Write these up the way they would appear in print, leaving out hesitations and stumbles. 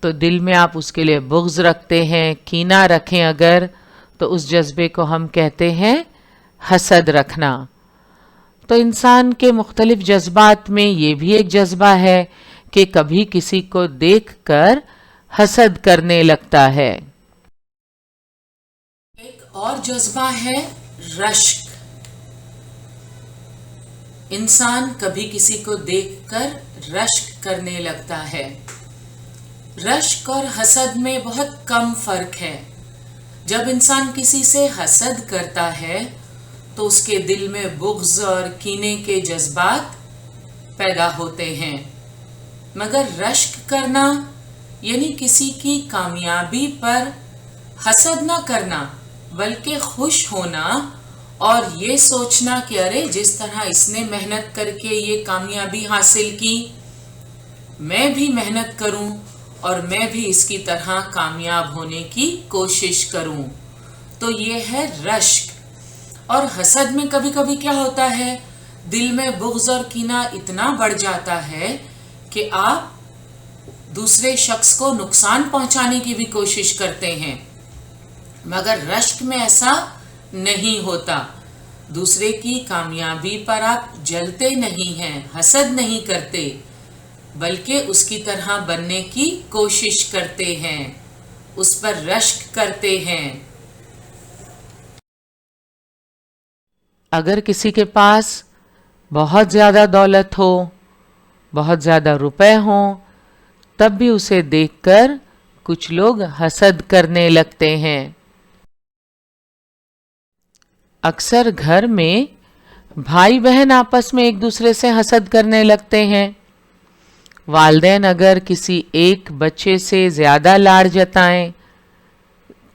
تو دل میں آپ اس کے لیے بغض رکھتے ہیں، کینہ رکھیں اگر، تو اس جذبے کو ہم کہتے ہیں حسد رکھنا۔ تو انسان کے مختلف جذبات میں یہ بھی ایک جذبہ ہے کہ کبھی کسی کو دیکھ کر حسد کرنے لگتا ہے۔ ایک اور جذبہ ہے رشک۔ انسان کبھی کسی کو دیکھ کر رشک کرنے لگتا ہے۔ رشک اور حسد میں بہت کم فرق ہے۔ جب انسان کسی سے حسد کرتا ہے تو اس کے دل میں بغض اور کینے کے جذبات پیدا ہوتے ہیں، مگر رشک کرنا یعنی کسی کی کامیابی پر حسد نہ کرنا بلکہ خوش ہونا اور یہ سوچنا کہ ارے جس طرح اس نے محنت کر کے یہ کامیابی حاصل کی، میں بھی محنت کروں اور میں بھی اس کی طرح کامیاب ہونے کی کوشش کروں، تو یہ ہے رشک۔ اور حسد میں کبھی کبھی کیا ہوتا ہے، دل میں بغض اور کینہ اتنا بڑھ جاتا ہے کہ آپ دوسرے شخص کو نقصان پہنچانے کی بھی کوشش کرتے ہیں، مگر رشک میں ایسا نہیں ہوتا۔ دوسرے کی کامیابی پر آپ جلتے نہیں ہیں، حسد نہیں کرتے، بلکہ اس کی طرح بننے کی کوشش کرتے ہیں، اس پر رشک کرتے ہیں۔ اگر کسی کے پاس بہت زیادہ دولت ہو، بہت زیادہ روپے ہوں، تب بھی اسے دیکھ کر کچھ لوگ حسد کرنے لگتے ہیں۔ اکثر گھر میں بھائی بہن آپس میں ایک دوسرے سے حسد کرنے لگتے ہیں۔ والدین اگر کسی ایک بچے سے زیادہ لاڑ جتائیں،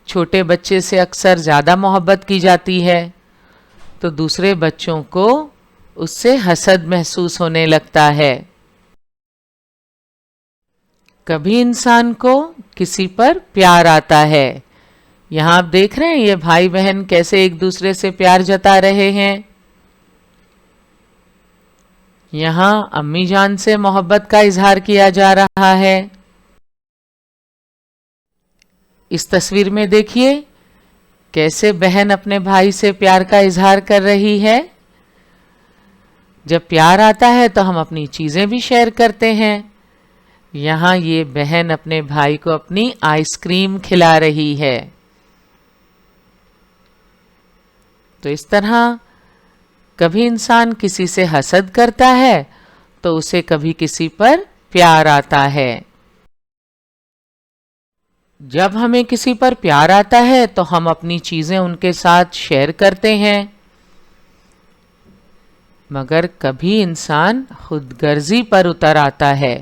چھوٹے بچے سے اکثر زیادہ محبت کی جاتی ہے، تو دوسرے بچوں کو اس سے حسد محسوس ہونے لگتا ہے۔ کبھی انسان کو کسی پر پیار آتا ہے۔ یہاں آپ دیکھ رہے ہیں یہ بھائی بہن کیسے ایک دوسرے سے پیار جتا رہے ہیں۔ یہاں امی جان سے محبت کا اظہار کیا جا رہا ہے۔ اس تصویر میں دیکھیے کیسے بہن اپنے بھائی سے پیار کا اظہار کر رہی ہے۔ جب پیار آتا ہے تو ہم اپنی چیزیں بھی شیئر کرتے ہیں۔ یہاں یہ بہن اپنے بھائی کو اپنی آئس کریم کھلا رہی ہے۔ تو اس طرح کبھی انسان کسی سے حسد کرتا ہے تو اسے کبھی کسی پر پیار آتا ہے۔ جب ہمیں کسی پر پیار آتا ہے تو ہم اپنی چیزیں ان کے ساتھ شیئر کرتے ہیں، مگر کبھی انسان خود غرضی پر اتر آتا ہے۔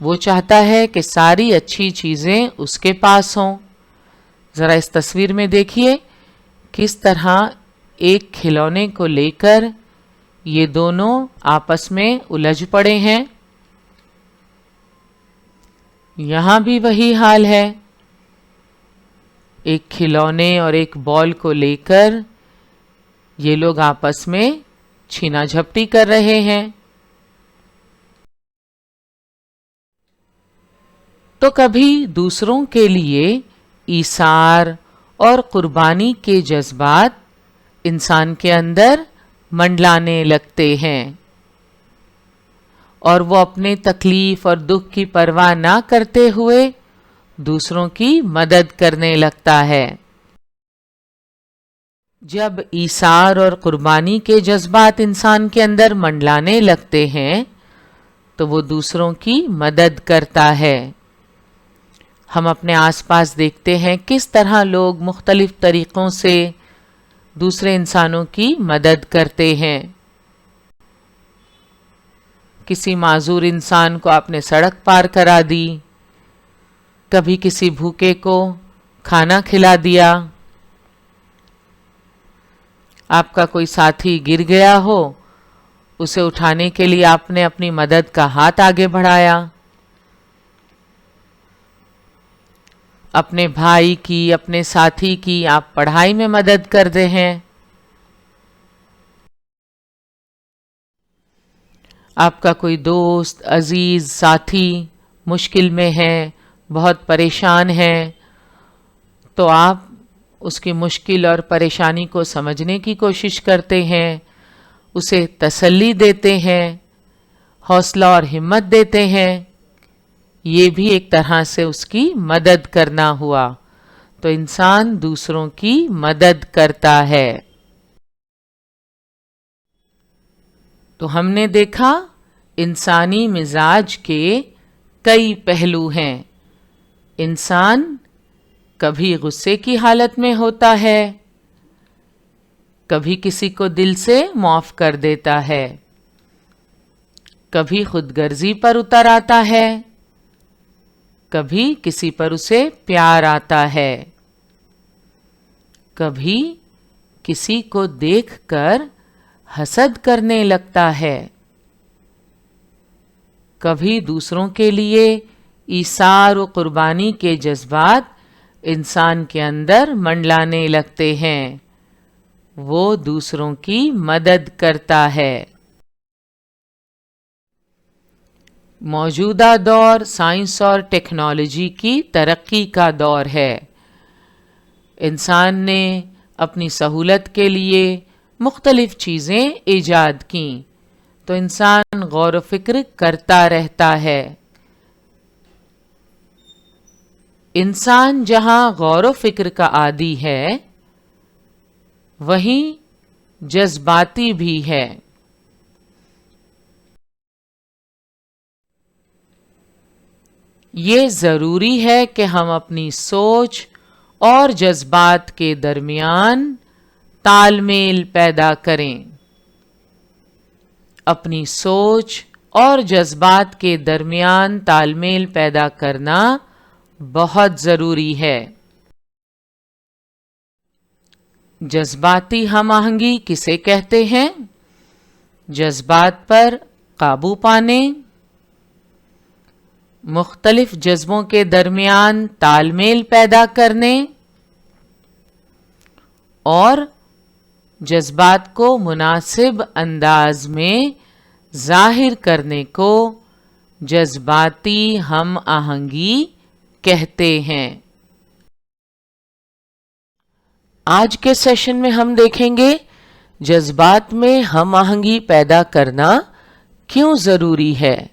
وہ چاہتا ہے کہ ساری اچھی چیزیں اس کے پاس ہوں۔ ذرا اس تصویر میں دیکھیے کس طرح ایک کھلونے کو لے کر یہ دونوں آپس میں الجھ پڑے ہیں۔ یہاں بھی وہی حال ہے، ایک کھلونے اور ایک بال کو لے کر یہ لوگ آپس میں چھینا جھپٹی کر رہے ہیں۔ تو کبھی دوسروں کے لیے ایثار اور قربانی کے جذبات انسان کے اندر منڈلانے لگتے ہیں، اور وہ اپنے تکلیف اور دکھ کی پرواہ نہ کرتے ہوئے دوسروں کی مدد کرنے لگتا ہے۔ جب ایثار اور قربانی کے جذبات انسان کے اندر منڈلانے لگتے ہیں تو وہ دوسروں کی مدد کرتا ہے۔ ہم اپنے آس پاس دیکھتے ہیں کس طرح لوگ مختلف طریقوں سے دوسرے انسانوں کی مدد کرتے ہیں۔ کسی معذور انسان کو آپ نے سڑک پار کرا دی، کبھی کسی بھوکے کو کھانا کھلا دیا، آپ کا کوئی ساتھی گر گیا ہو، اسے اٹھانے کے لیے آپ نے اپنی مدد کا ہاتھ آگے بڑھایا، اپنے بھائی کی، اپنے ساتھی کی آپ پڑھائی میں مدد کر رہے ہیں، آپ کا کوئی دوست، عزیز، ساتھی مشکل میں ہیں، بہت پریشان ہیں، تو آپ اس کی مشکل اور پریشانی کو سمجھنے کی کوشش کرتے ہیں، اسے تسلی دیتے ہیں، حوصلہ اور ہمت دیتے ہیں، یہ بھی ایک طرح سے اس کی مدد کرنا ہوا۔ تو انسان دوسروں کی مدد کرتا ہے۔ تو ہم نے دیکھا انسانی مزاج کے کئی پہلو ہیں۔ انسان کبھی غصے کی حالت میں ہوتا ہے، کبھی کسی کو دل سے معاف کر دیتا ہے، کبھی خود غرضی پر اتر آتا ہے، کبھی کسی پر اسے پیار آتا ہے، کبھی کسی کو دیکھ کر حسد کرنے لگتا ہے، کبھی دوسروں کے لیے ایثار و قربانی کے جذبات انسان کے اندر منڈلانے لگتے ہیں، وہ دوسروں کی مدد کرتا ہے۔ موجودہ دور سائنس اور ٹیکنالوجی کی ترقی کا دور ہے۔ انسان نے اپنی سہولت کے لیے مختلف چیزیں ایجاد کیں، تو انسان غور و فکر کرتا رہتا ہے۔ انسان جہاں غور و فکر کا عادی ہے، وہیں جذباتی بھی ہے۔ یہ ضروری ہے کہ ہم اپنی سوچ اور جذبات کے درمیان تال میل پیدا کریں۔ اپنی سوچ اور جذبات کے درمیان تال میل پیدا کرنا بہت ضروری ہے۔ جذباتی ہم آہنگی کسے کہتے ہیں؟ جذبات پر قابو پانے، مختلف جذبوں کے درمیان تال میل پیدا کرنے اور جذبات کو مناسب انداز میں ظاہر کرنے کو جذباتی ہم آہنگی کہتے ہیں۔ آج کے سیشن میں ہم دیکھیں گے جذبات میں ہم آہنگی پیدا کرنا کیوں ضروری ہے،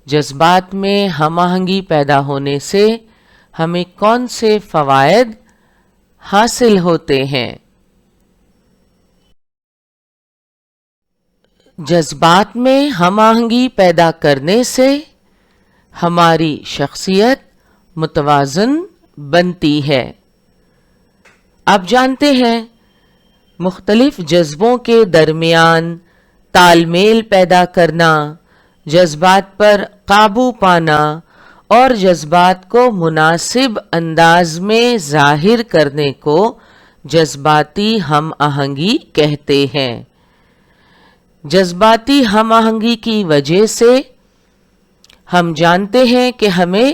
جذبات میں ہم آہنگی پیدا ہونے سے ہمیں کون سے فوائد حاصل ہوتے ہیں۔ جذبات میں ہم آہنگی پیدا کرنے سے ہماری شخصیت متوازن بنتی ہے۔ آپ جانتے ہیں مختلف جذبوں کے درمیان تال میل پیدا کرنا، جذبات پر قابو پانا اور جذبات کو مناسب انداز میں ظاہر کرنے کو جذباتی ہم آہنگی کہتے ہیں۔ جذباتی ہم آہنگی کی وجہ سے ہم جانتے ہیں کہ ہمیں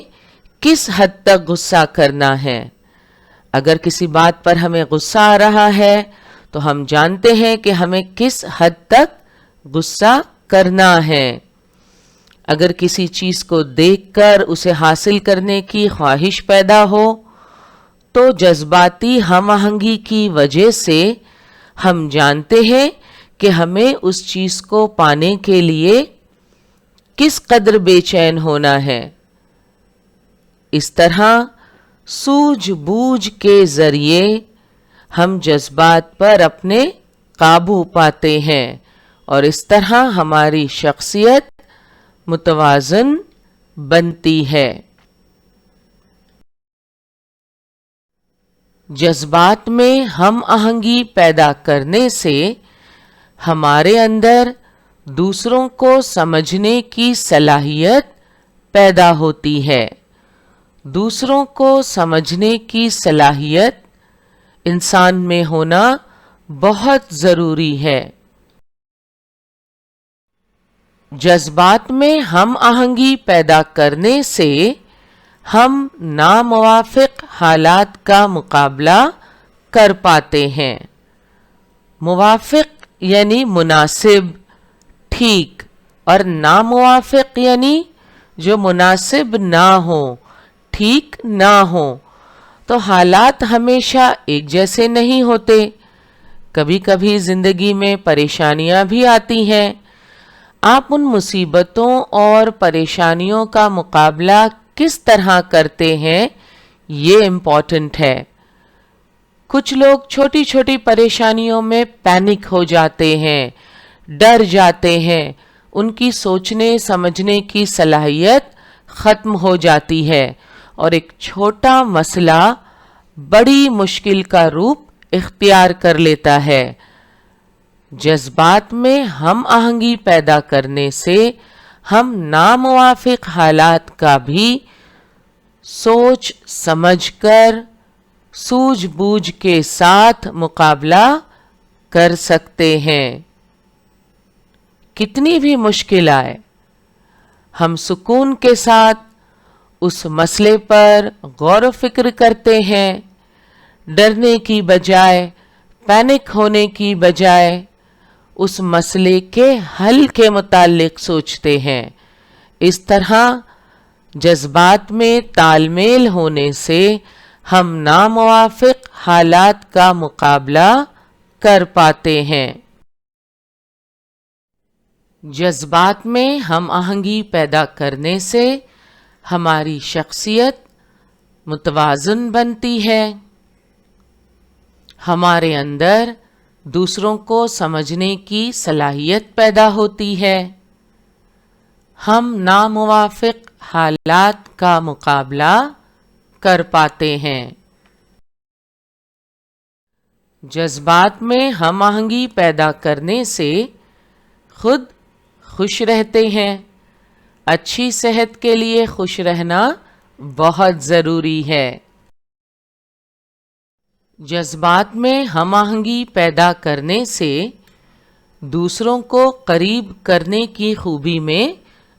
کس حد تک غصہ کرنا ہے۔ اگر کسی بات پر ہمیں غصہ آ رہا ہے تو ہم جانتے ہیں کہ ہمیں کس حد تک غصہ کرنا ہے۔ اگر کسی چیز کو دیکھ کر اسے حاصل کرنے کی خواہش پیدا ہو تو جذباتی ہم آہنگی کی وجہ سے ہم جانتے ہیں کہ ہمیں اس چیز کو پانے کے لیے کس قدر بے چین ہونا ہے۔ اس طرح سوجھ بوجھ کے ذریعے ہم جذبات پر اپنے قابو پاتے ہیں اور اس طرح ہماری شخصیت متوازن بنتی ہے۔ جذبات میں ہم آہنگی پیدا کرنے سے ہمارے اندر دوسروں کو سمجھنے کی صلاحیت پیدا ہوتی ہے۔ دوسروں کو سمجھنے کی صلاحیت انسان میں ہونا بہت ضروری ہے۔ جذبات میں ہم آہنگی پیدا کرنے سے ہم ناموافق حالات کا مقابلہ کر پاتے ہیں۔ موافق یعنی مناسب، ٹھیک، اور ناموافق یعنی جو مناسب نہ ہو، ٹھیک نہ ہو، تو حالات ہمیشہ ایک جیسے نہیں ہوتے. کبھی کبھی زندگی میں پریشانیاں بھی آتی ہیں. آپ ان مصیبتوں اور پریشانیوں کا مقابلہ کس طرح کرتے ہیں، یہ امپورٹنٹ ہے. کچھ لوگ چھوٹی چھوٹی پریشانیوں میں پینک ہو جاتے ہیں، ڈر جاتے ہیں، ان کی سوچنے سمجھنے کی صلاحیت ختم ہو جاتی ہے اور ایک چھوٹا مسئلہ بڑی مشکل کا روپ اختیار کر لیتا ہے. جذبات میں ہم آہنگی پیدا کرنے سے ہم ناموافق حالات کا بھی سوچ سمجھ کر سوجھ بوجھ کے ساتھ مقابلہ کر سکتے ہیں. کتنی بھی مشکل آئے، ہم سکون کے ساتھ اس مسئلے پر غور و فکر کرتے ہیں، ڈرنے کی بجائے، پینک ہونے کی بجائے اس مسئلے کے حل کے متعلق سوچتے ہیں. اس طرح جذبات میں تال میل ہونے سے ہم ناموافق حالات کا مقابلہ کر پاتے ہیں. جذبات میں ہم آہنگی پیدا کرنے سے ہماری شخصیت متوازن بنتی ہے. ہمارے اندر دوسروں کو سمجھنے کی صلاحیت پیدا ہوتی ہے. ہم ناموافق حالات کا مقابلہ کر پاتے ہیں. جذبات میں ہم آہنگی پیدا کرنے سے خود خوش رہتے ہیں. اچھی صحت کے لیے خوش رہنا بہت ضروری ہے. جذبات میں ہم آہنگی پیدا کرنے سے دوسروں کو قریب کرنے کی خوبی میں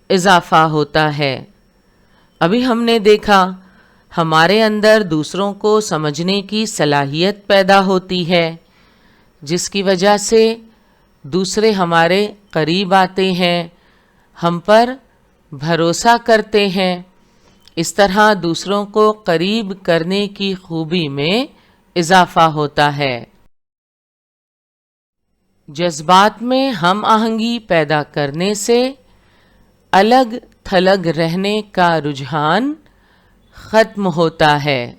اضافہ ہوتا ہے. ابھی ہم نے دیکھا ہمارے اندر دوسروں کو سمجھنے کی صلاحیت پیدا ہوتی ہے، جس کی وجہ سے دوسرے ہمارے قریب آتے ہیں، ہم پر بھروسہ کرتے ہیں. اس طرح دوسروں کو قریب کرنے کی خوبی میں اضافہ ہوتا ہے. جذبات میں ہم آہنگی پیدا کرنے سے الگ تھلگ رہنے کا رجحان ختم ہوتا ہے.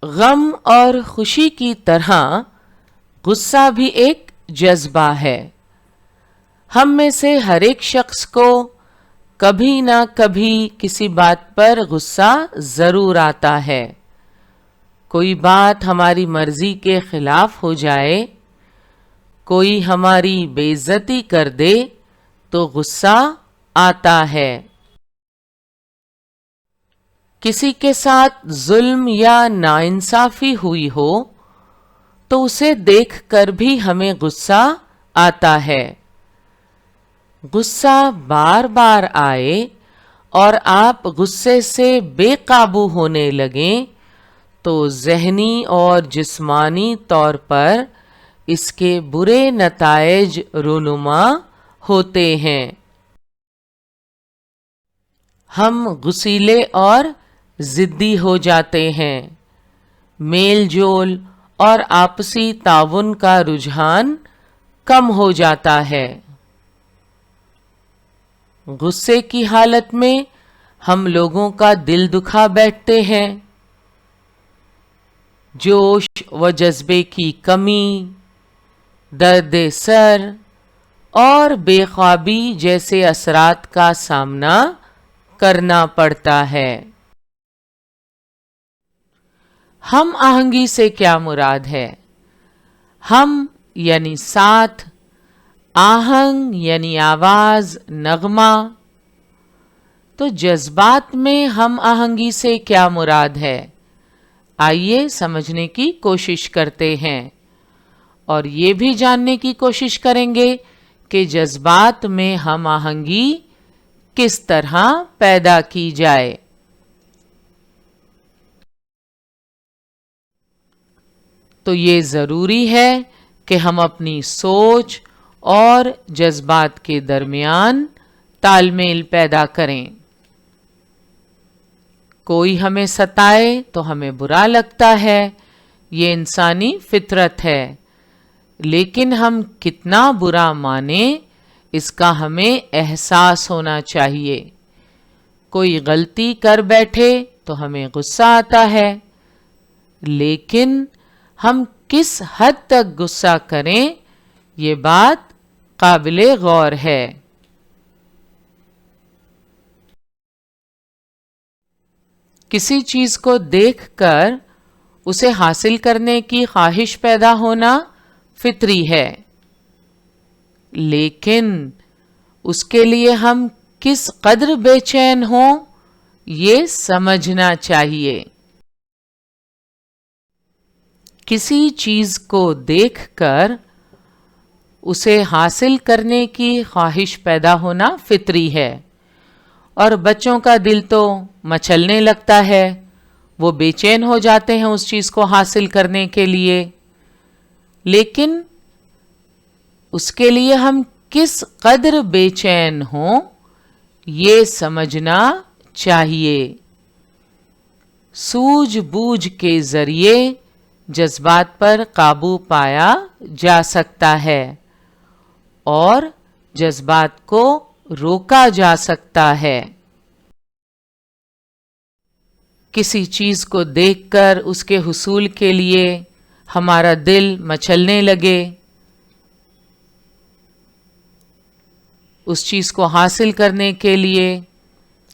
غم اور خوشی کی طرح غصہ بھی ایک جذبہ ہے. ہم میں سے ہر ایک شخص کو کبھی نہ کبھی کسی بات پر غصہ ضرور آتا ہے. کوئی بات ہماری مرضی کے خلاف ہو جائے، کوئی ہماری بے عزتی کر دے تو غصہ آتا ہے. کسی کے ساتھ ظلم یا ناانصافی ہوئی ہو تو اسے دیکھ کر بھی ہمیں غصہ آتا ہے. غصہ بار بار آئے اور آپ غصے سے بے قابو ہونے لگیں تو ذہنی اور جسمانی طور پر اس کے برے نتائج رونما ہوتے ہیں. ہم غصیلے اور ضدی ہو جاتے ہیں. میل جول اور آپسی تعاون کا رجحان کم ہو جاتا ہے. غصے کی حالت میں ہم لوگوں کا دل دکھا بیٹھتے ہیں. جوش و جذبے کی کمی، درد سر اور بے خوابی جیسے اثرات کا سامنا کرنا پڑتا ہے. ہم آہنگی سے کیا مراد ہے؟ ہم یعنی ساتھ، آہنگ یعنی آواز، نغمہ. تو جذبات میں ہم آہنگی سے کیا مراد ہے؟ آئیے سمجھنے کی کوشش کرتے ہیں اور یہ بھی جاننے کی کوشش کریں گے کہ جذبات میں ہم آہنگی کس طرح پیدا کی جائے. تو یہ ضروری ہے کہ ہم اپنی سوچ اور جذبات کے درمیان تال میل پیدا کریں۔ کوئی ہمیں ستائے تو ہمیں برا لگتا ہے، یہ انسانی فطرت ہے، لیکن ہم کتنا برا مانیں اس کا ہمیں احساس ہونا چاہیے۔ کوئی غلطی کر بیٹھے تو ہمیں غصہ آتا ہے، لیکن ہم کس حد تک غصہ کریں یہ بات قابل غور ہے۔ کسی چیز کو دیکھ کر اسے حاصل کرنے کی خواہش پیدا ہونا فطری ہے، لیکن اس کے لیے ہم کس قدر بے چین ہوں یہ سمجھنا چاہیے۔ کسی چیز کو دیکھ کر اسے حاصل کرنے کی خواہش پیدا ہونا فطری ہے، اور بچوں کا دل تو مچلنے لگتا ہے، وہ بے چین ہو جاتے ہیں اس چیز کو حاصل کرنے کے لیے، لیکن اس کے لیے ہم کس قدر بے چین ہوں یہ سمجھنا چاہیے۔ سوجھ بوجھ کے ذریعے جذبات پر قابو پایا جا سکتا ہے اور جذبات کو روکا جا سکتا ہے۔ کسی چیز کو دیکھ کر اس کے حصول کے لیے ہمارا دل مچلنے لگے، اس چیز کو حاصل کرنے کے لیے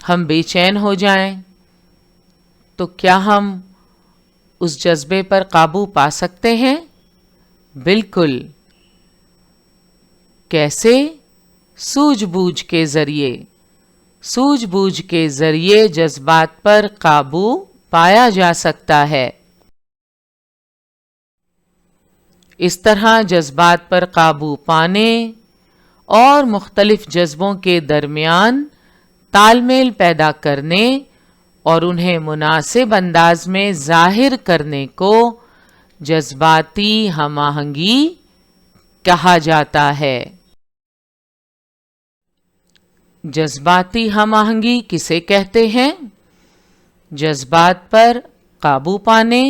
ہم بے چین ہو جائیں، تو کیا ہم اس جذبے پر قابو پا سکتے ہیں؟ بالکل۔ کیسے؟ سوجھ بوجھ کے ذریعے۔ سوجھ بوجھ کے ذریعے جذبات پر قابو پایا جا سکتا ہے۔ اس طرح جذبات پر قابو پانے اور مختلف جذبوں کے درمیان تال میل پیدا کرنے اور انہیں مناسب انداز میں ظاہر کرنے کو جذباتی ہم آہنگی کہا جاتا ہے۔ جذباتی ہم آہنگی کسے کہتے ہیں؟ جذبات پر قابو پانے،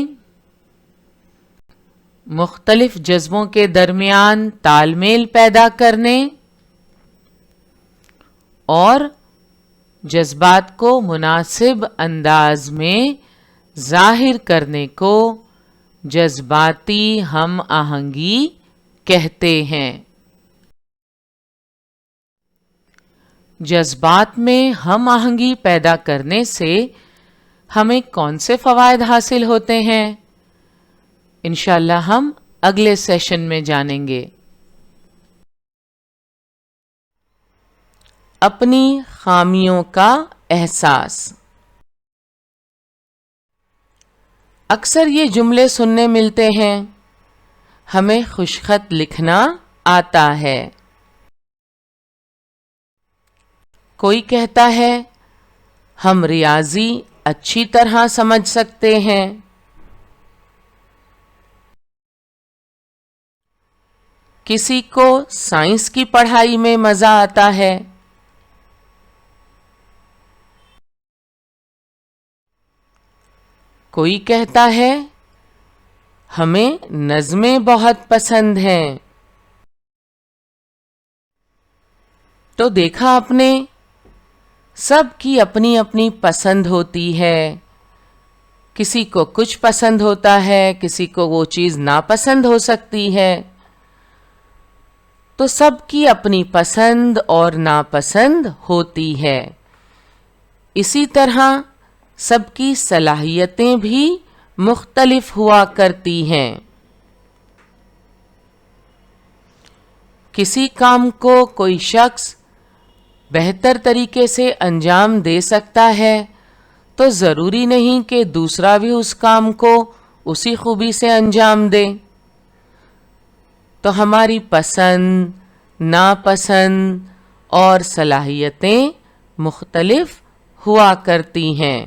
مختلف جذبوں کے درمیان تال میل پیدا کرنے اور جذبات کو مناسب انداز میں ظاہر کرنے کو جذباتی ہم آہنگی کہتے ہیں۔ جذبات میں ہم آہنگی پیدا کرنے سے ہمیں کون سے فوائد حاصل ہوتے ہیں؟ انشاءاللہ ہم اگلے سیشن میں جانیں گے۔ اپنی خامیوں کا احساس۔ اکثر یہ جملے سننے ملتے ہیں، ہمیں خوش خط لکھنا آتا ہے۔ کوئی کہتا ہے ہم ریاضی اچھی طرح سمجھ سکتے ہیں۔ کسی کو سائنس کی پڑھائی میں مزہ آتا ہے۔ کوئی کہتا ہے ہمیں نظمیں بہت پسند ہیں۔ تو دیکھا آپ نے، سب کی اپنی اپنی پسند ہوتی ہے۔ کسی کو کچھ پسند ہوتا ہے، کسی کو وہ چیز ناپسند ہو سکتی ہے۔ تو سب کی اپنی پسند اور ناپسند ہوتی ہے۔ اسی طرح سب کی صلاحیتیں بھی مختلف ہوا کرتی ہیں۔ کسی کام کو کوئی شخص بہتر طریقے سے انجام دے سکتا ہے تو ضروری نہیں کہ دوسرا بھی اس کام کو اسی خوبی سے انجام دے۔ تو ہماری پسند، ناپسند اور صلاحیتیں مختلف ہوا کرتی ہیں۔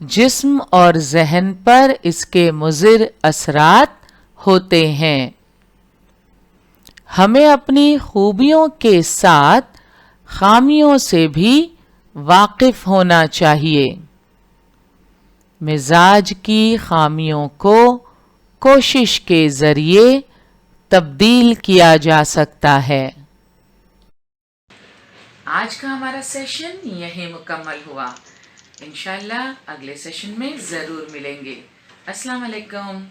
جسم اور ذہن پر اس کے مضر اثرات ہوتے ہیں۔ ہمیں اپنی خوبیوں کے ساتھ خامیوں سے بھی واقف ہونا چاہیے۔ مزاج کی خامیوں کو کوشش کے ذریعے تبدیل کیا جا سکتا ہے۔ آج کا ہمارا سیشن یہیں مکمل ہوا۔ انشاءاللہ اگلے سیشن میں ضرور ملیں گے۔ السلام علیکم۔